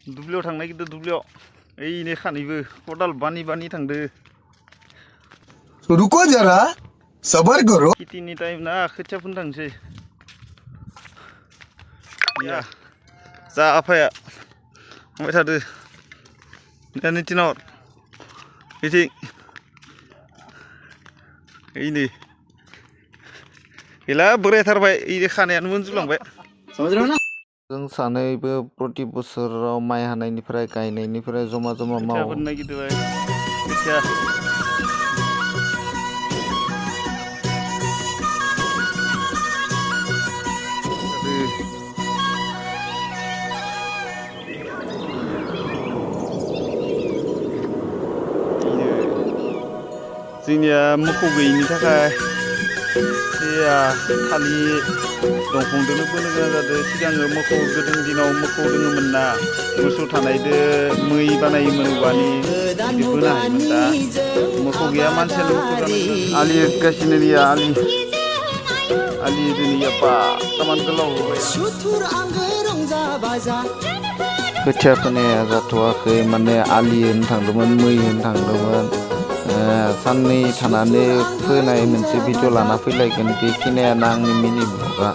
दुब्लियाव थांनाय किन्तु दुब्लियाव ओइनै खानैबो खदाल बानि थांदो रुको जरा सबर करो खेतिनि टाइम ना खोथिया फोनो थांसै या जा आफाया थांबाय थादो दानि दिनाव बिथिं ओइनै गैला बोरायथारबाय ओइ खानायानो मोनजोबलांबाय जों सानैबो प्रति बोसोराव माइ हानायनिफ्राय गायनायनिफ्राय जमा मावो खोथिया जोंनिया मोखौ गैयिनि थाखाय थालिर दंफांजोंनो बोनो गोनां जादों सिगाङो मोखौ गोदोनि दिनाव मोखौ दोङोमोन ना मोसौ थानायदो मै बानायोमोन औवानि बिदि बोनो हायोमोन दा मोखौ गैया मानसियानो मोखौ जानो आलि गासिनो आलि दिनै याप्पा तामान गोलाव होबाय खोथिया फोनाया जाथ'वाखै माने आलि होनो थांदोंमोन मै होनो थांदोंमोन साननै थानानै फोनाय मोनसे भिडिअ लाना फैलायगोन बेखिनियानो आंनि मिनि ब्लगा